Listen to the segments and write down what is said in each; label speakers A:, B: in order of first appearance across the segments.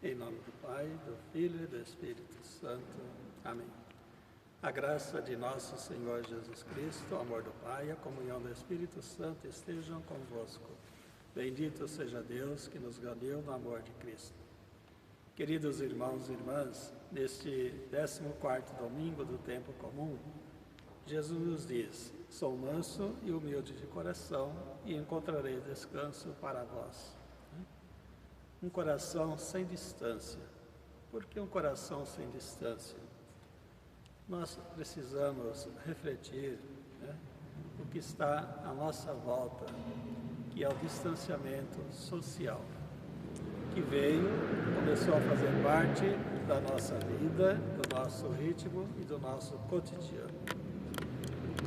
A: Em nome do Pai, do Filho e do Espírito Santo. Amém. A graça de nosso Senhor Jesus Cristo, o amor do Pai e a comunhão do Espírito Santo estejam convosco. Bendito seja Deus que nos ganhou no amor de Cristo. Queridos irmãos e irmãs, neste 14º domingo do tempo comum, Jesus nos diz: sou manso e humilde de coração e encontrarei descanso para vós. Um coração sem distância. Por que um coração sem distância? Nós precisamos refletir o que está à nossa volta, que é o distanciamento social, que começou a fazer parte da nossa vida, do nosso ritmo e do nosso cotidiano.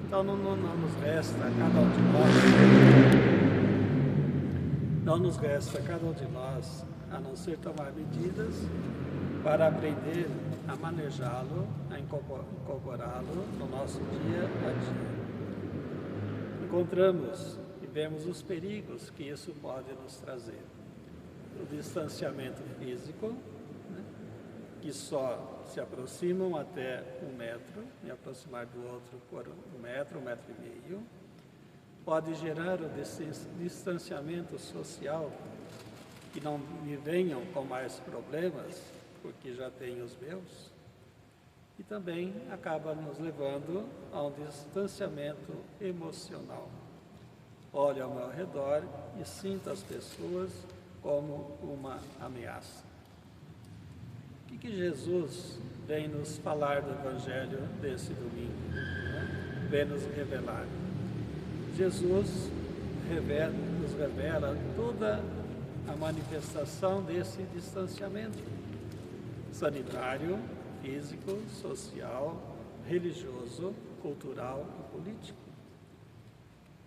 A: Então não nos resta cada um de nós, a não ser tomar medidas para aprender a manejá-lo, a incorporá-lo no nosso dia a dia. Encontramos e vemos os perigos que isso pode nos trazer. O distanciamento físico, que só se aproximam até 1 metro, e aproximar do outro por 1 metro, 1,5 metros, pode gerar o distanciamento social, que não me venham com mais problemas, porque já tenho os meus, e também acaba nos levando a um distanciamento emocional. Olho ao meu redor e sinto as pessoas como uma ameaça. O que Jesus vem nos falar do Evangelho desse domingo? Vem nos revelar. Jesus nos revela toda a manifestação desse distanciamento sanitário, físico, social, religioso, cultural e político,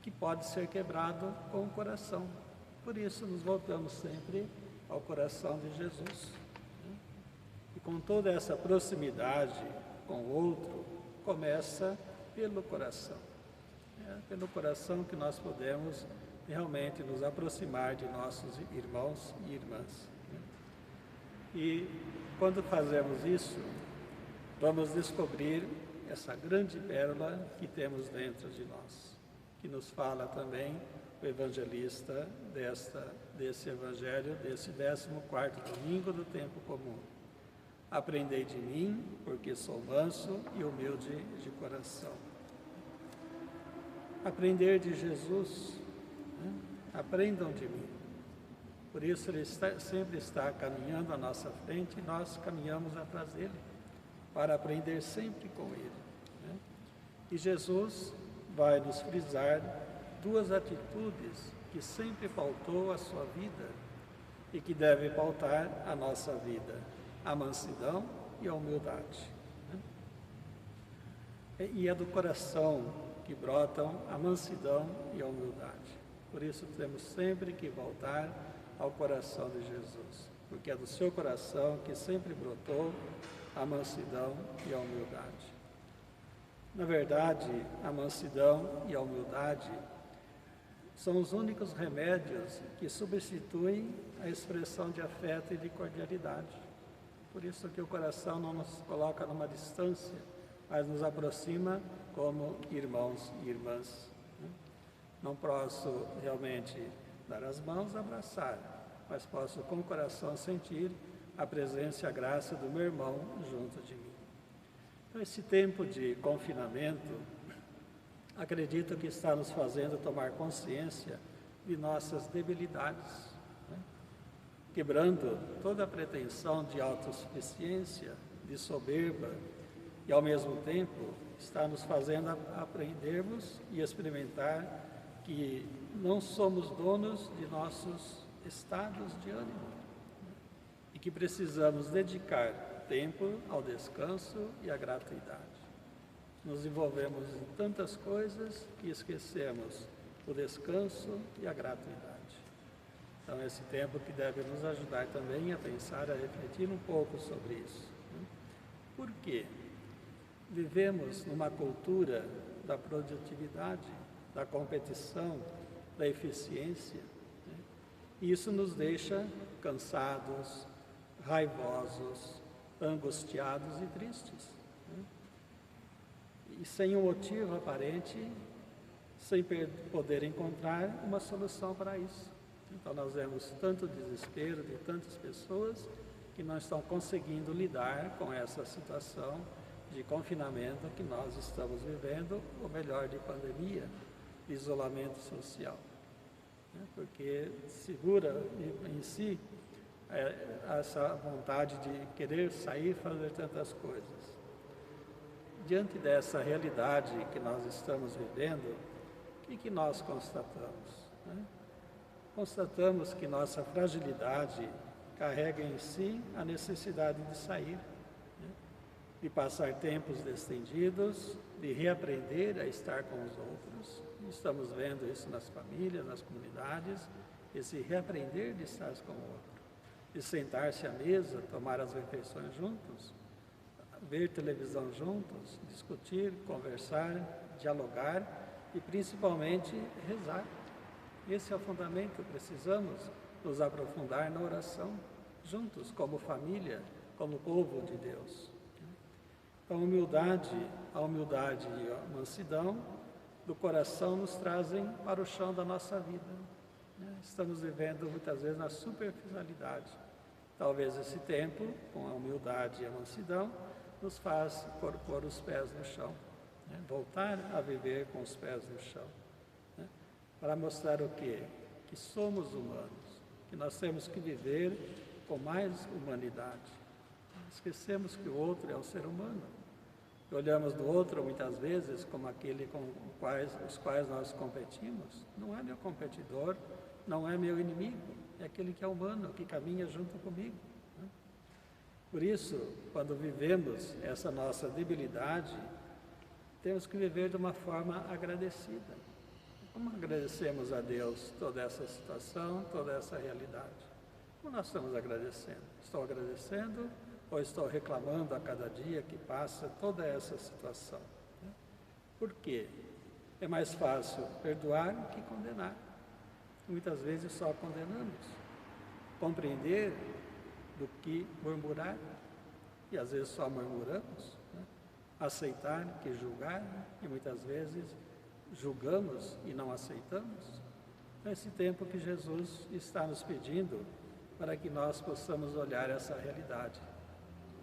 A: que pode ser quebrado com o coração. Por isso nos voltamos sempre ao coração de Jesus. E com toda essa proximidade com o outro, começa pelo coração. É pelo coração que nós podemos realmente nos aproximar de nossos irmãos e irmãs. E quando fazemos isso, vamos descobrir essa grande pérola que temos dentro de nós, que nos fala também o evangelista desse evangelho, desse 14º domingo do tempo comum. Aprendei de mim, porque sou manso e humilde de coração. Aprender de Jesus, aprendam de mim. Por isso ele sempre está caminhando à nossa frente e nós caminhamos atrás dele, para aprender sempre com ele. E Jesus vai nos frisar 2 atitudes que sempre pautou a sua vida e que deve pautar a nossa vida: a mansidão e a humildade. E é do coração que brotam a mansidão e a humildade. Por isso temos sempre que voltar ao coração de Jesus, porque é do seu coração que sempre brotou a mansidão e a humildade. Na verdade, a mansidão e a humildade são os únicos remédios que substituem a expressão de afeto e de cordialidade. Por isso que o coração não nos coloca numa distância, mas nos aproxima como irmãos e irmãs. Não posso realmente dar as mãos, abraçar, mas posso com o coração sentir a presença e a graça do meu irmão junto de mim. Então, esse tempo de confinamento, acredito que está nos fazendo tomar consciência de nossas debilidades, quebrando toda a pretensão de autossuficiência, de soberba, e ao mesmo tempo está nos fazendo aprendermos e experimentar que não somos donos de nossos estados de ânimo e que precisamos dedicar tempo ao descanso e à gratuidade. Nos envolvemos em tantas coisas que esquecemos o descanso e a gratuidade. Então, esse tempo que deve nos ajudar também a pensar, a refletir um pouco sobre isso. Por quê? Vivemos numa cultura da produtividade, da competição, da eficiência, e isso nos deixa cansados, raivosos, angustiados e tristes, né? E sem um motivo aparente, sem poder encontrar uma solução para isso. Então nós vemos tanto desespero de tantas pessoas que não estão conseguindo lidar com essa situação de confinamento que nós estamos vivendo, ou melhor, de pandemia, de isolamento social, né? Porque segura em si essa vontade de querer sair e fazer tantas coisas. Diante dessa realidade que nós estamos vivendo, o que nós constatamos, né? Constatamos que nossa fragilidade carrega em si a necessidade de sair, né? De passar tempos distendidos, de reaprender a estar com os outros. Estamos vendo isso nas famílias, nas comunidades, esse reaprender de estar com o outro, de sentar-se à mesa, tomar as refeições juntos, ver televisão juntos, discutir, conversar, dialogar e principalmente rezar. Esse é o fundamento. Precisamos nos aprofundar na oração, juntos, como família, como povo de Deus. A humildade e a mansidão do coração nos trazem para o chão da nossa vida, né? Estamos vivendo muitas vezes na superficialidade. Talvez esse tempo, com a humildade e a mansidão, nos faz pôr os pés no chão, né? Voltar a viver com os pés no chão, né? Para mostrar o quê? Que somos humanos, que nós temos que viver com mais humanidade. Esquecemos que o outro é um ser humano. E olhamos do outro muitas vezes como aquele com os quais nós competimos. Não é meu competidor, não é meu inimigo, é aquele que é humano, que caminha junto comigo, né? Por isso, quando vivemos essa nossa debilidade, temos que viver de uma forma agradecida. Como agradecemos a Deus toda essa situação, toda essa realidade? Como nós estamos agradecendo? Estou agradecendo ou estou reclamando a cada dia que passa toda essa situação? Por quê? É mais fácil perdoar do que condenar. Muitas vezes só condenamos. Compreender do que murmurar, e às vezes só murmuramos, né? Aceitar que julgar, e muitas vezes julgamos e não aceitamos. Nesse tempo que Jesus está nos pedindo para que nós possamos olhar essa realidade.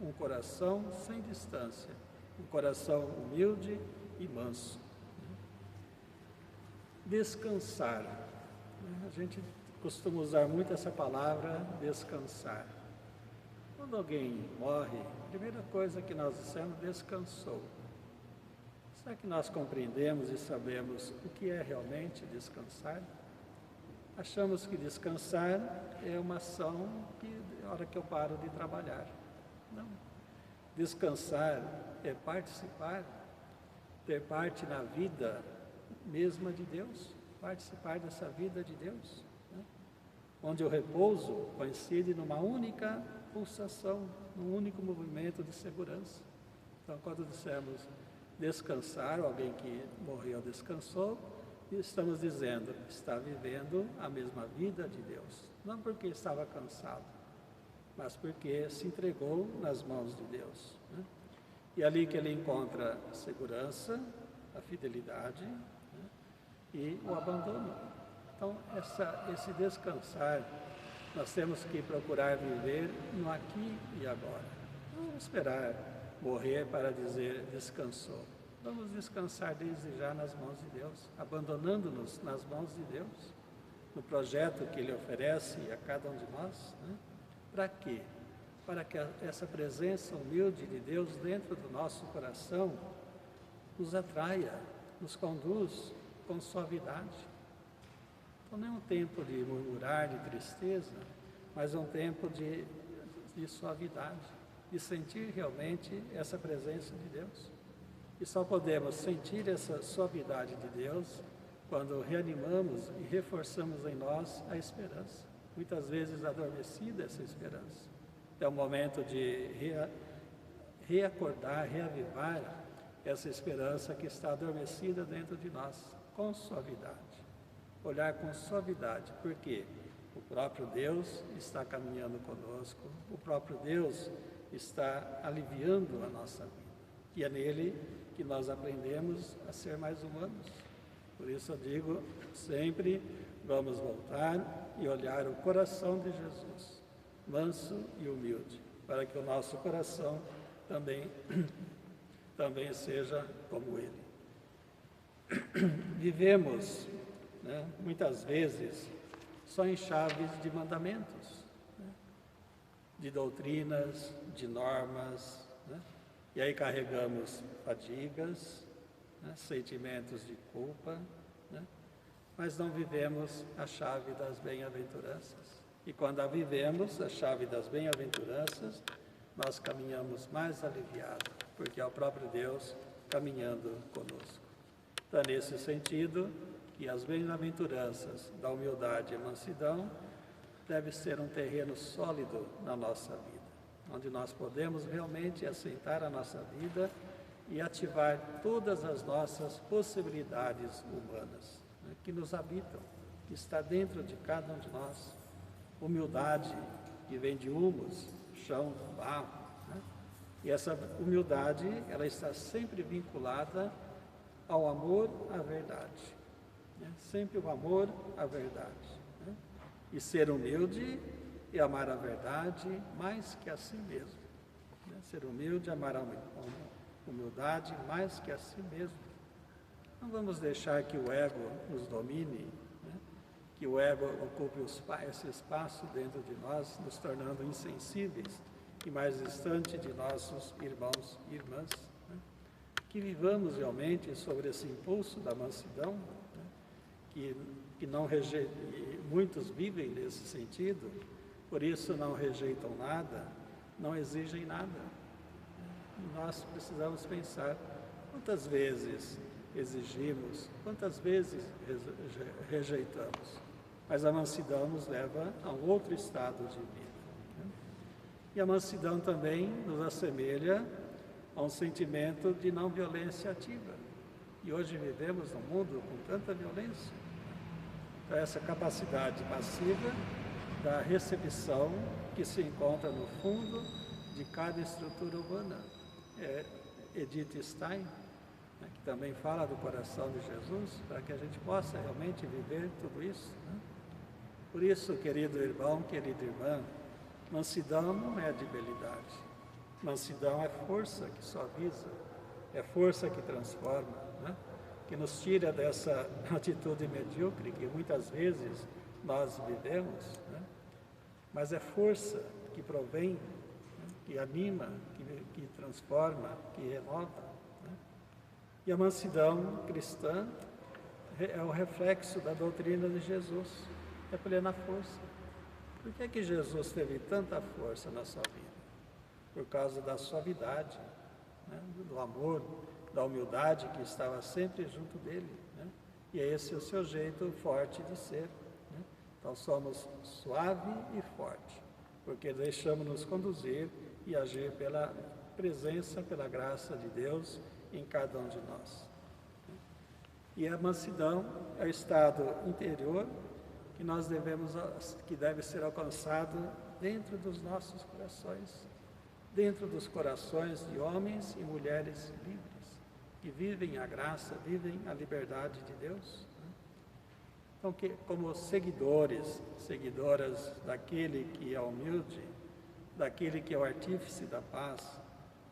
A: Um coração sem distância, um coração humilde e manso. Descansar. A gente costuma usar muito essa palavra, descansar. Quando alguém morre, a primeira coisa que nós dissemos, descansou. Será que nós compreendemos e sabemos o que é realmente descansar? Achamos que descansar é uma ação que, na hora que eu paro de trabalhar. Não. Descansar é participar, ter parte na vida mesma de Deus, participar dessa vida de Deus, né? Onde o repouso coincide numa única pulsação, num único movimento de segurança. Então, quando dissemos descansar, alguém que morreu descansou, estamos dizendo que está vivendo a mesma vida de Deus. Não porque estava cansado, mas porque se entregou nas mãos de Deus, né? E ali que ele encontra a segurança, a fidelidade, né? E o abandono. Então, esse descansar, nós temos que procurar viver no aqui e agora. Não esperar morrer para dizer descansou. Vamos descansar desde já nas mãos de Deus, abandonando-nos nas mãos de Deus, no projeto que Ele oferece a cada um de nós, né? Para quê? Para que essa presença humilde de Deus dentro do nosso coração nos atraia, nos conduz com suavidade. Então não é um tempo de murmurar, de tristeza, mas é um tempo de suavidade, de sentir realmente essa presença de Deus. E só podemos sentir essa suavidade de Deus quando reanimamos e reforçamos em nós a esperança. Muitas vezes adormecida essa esperança. É o momento de reacordar, reavivar essa esperança que está adormecida dentro de nós, com suavidade. Olhar com suavidade. Por quê? O próprio Deus está caminhando conosco, o próprio Deus está aliviando a nossa vida. E é nele que nós aprendemos a ser mais humanos. Por isso eu digo sempre, vamos voltar e olhar o coração de Jesus, manso e humilde, para que o nosso coração também seja como ele. Vivemos, muitas vezes, só em chaves de mandamentos, de doutrinas, de normas, e aí carregamos fadigas, sentimentos de culpa, mas não vivemos a chave das bem-aventuranças. E quando a vivemos, a chave das bem-aventuranças, nós caminhamos mais aliviados, porque é o próprio Deus caminhando conosco. Então, nesse sentido, que as bem-aventuranças da humildade e mansidão devem ser um terreno sólido na nossa vida, onde nós podemos realmente assentar a nossa vida e ativar todas as nossas possibilidades humanas, que nos habitam, que está dentro de cada um de nós. Humildade que vem de humus, chão, barro, e essa humildade, ela está sempre vinculada ao amor à verdade, sempre o amor à verdade, e ser humilde e amar a verdade mais que a si mesmo, ser humilde, amar a humildade mais que a si mesmo. Não vamos deixar que o ego nos domine, que o ego ocupe esse espaço dentro de nós, nos tornando insensíveis e mais distante de nossos irmãos e irmãs. Que vivamos realmente sobre esse impulso da mansidão, que não muitos vivem nesse sentido, por isso não rejeitam nada, não exigem nada. Nós precisamos pensar quantas vezes exigimos, quantas vezes rejeitamos, mas a mansidão nos leva a um outro estado de vida. E a mansidão também nos assemelha a um sentimento de não violência ativa. E hoje vivemos num mundo com tanta violência. Então, essa capacidade passiva da recepção que se encontra no fundo de cada estrutura humana. Edith Stein, que também fala do coração de Jesus, para que a gente possa realmente viver tudo isso. Por isso, querido irmão, querida irmã, mansidão não é debilidade. Mansidão é força que suaviza, é força que transforma, que nos tira dessa atitude medíocre que muitas vezes nós vivemos, mas é força que provém, que anima, que transforma, que renova. E a mansidão cristã é o reflexo da doutrina de Jesus, é plena força. Por que é que Jesus teve tanta força na sua vida? Por causa da suavidade, do amor, da humildade que estava sempre junto dele. E é esse o seu jeito forte de ser. Então somos suave e forte, porque deixamos-nos conduzir e agir pela presença, pela graça de Deus em cada um de nós. E a mansidão é o estado interior que deve ser alcançado dentro dos nossos corações, dentro dos corações de homens e mulheres livres, que vivem a graça, vivem a liberdade de Deus. Então, como seguidoras daquele que é humilde, daquele que é o artífice da paz,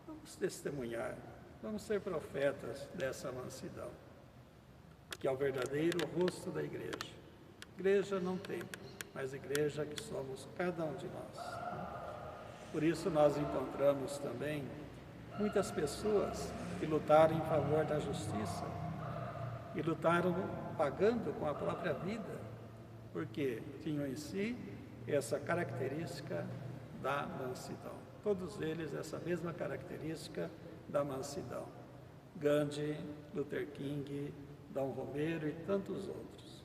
A: vamos testemunhar, vamos ser profetas dessa mansidão, que é o verdadeiro rosto da igreja. Igreja não templo, mas igreja que somos cada um de nós. Por isso nós encontramos também muitas pessoas que lutaram em favor da justiça e lutaram pagando com a própria vida, porque tinham em si essa característica da mansidão. Todos eles essa mesma característica da mansidão. Gandhi, Luther King, Dom Romero e tantos outros,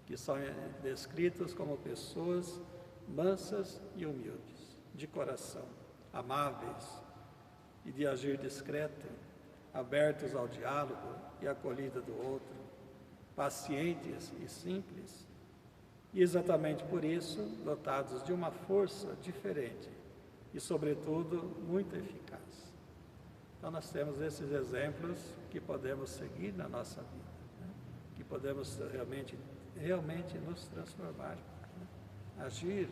A: que são descritos como pessoas mansas e humildes, de coração, amáveis e de agir discreto, abertos ao diálogo e acolhida do outro, pacientes e simples, E exatamente por isso, dotados de uma força diferente e, sobretudo, muito eficaz. Então, nós temos esses exemplos que podemos seguir na nossa vida, né? Que podemos realmente nos transformar, né? Agir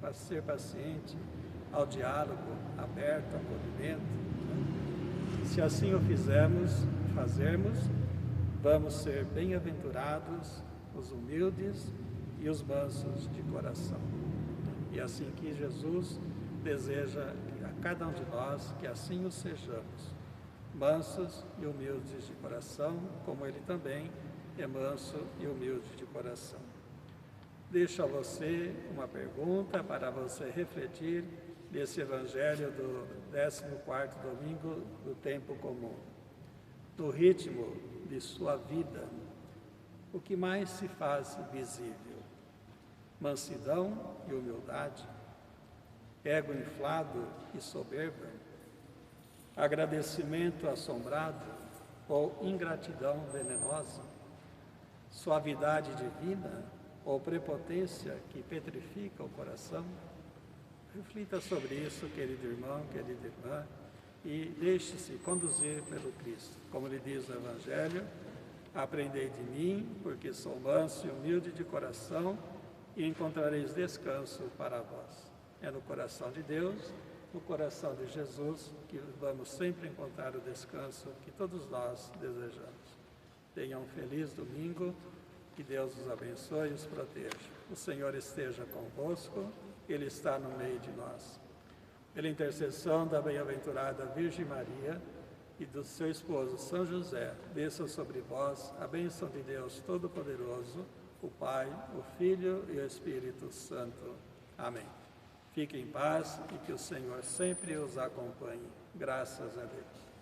A: para ser paciente, ao diálogo aberto, ao acolhimento, né? Se assim o fazermos, vamos ser bem-aventurados os humildes e os mansos de coração. E assim que Jesus deseja a cada um de nós que assim o sejamos, mansos e humildes de coração, como Ele também é manso e humilde de coração. Deixo a você uma pergunta para você refletir nesse Evangelho do 14º domingo do tempo comum. No ritmo de sua vida, o que mais se faz visível? Mansidão e humildade? Ego inflado e soberba? Agradecimento assombrado ou ingratidão venenosa? Suavidade divina ou prepotência que petrifica o coração? Reflita sobre isso, querido irmão, querida irmã, e deixe-se conduzir pelo Cristo. Como lhe diz o Evangelho, aprendei de mim, porque sou manso e humilde de coração, e encontrareis descanso para vós. É no coração de Deus, no coração de Jesus, que vamos sempre encontrar o descanso que todos nós desejamos. Tenham um feliz domingo, que Deus os abençoe e os proteja. O Senhor esteja convosco, Ele está no meio de nós. Pela intercessão da bem-aventurada Virgem Maria e do seu esposo São José, desça sobre vós a bênção de Deus Todo-Poderoso, o Pai, o Filho e o Espírito Santo. Amém. Fiquem em paz e que o Senhor sempre os acompanhe. Graças a Deus.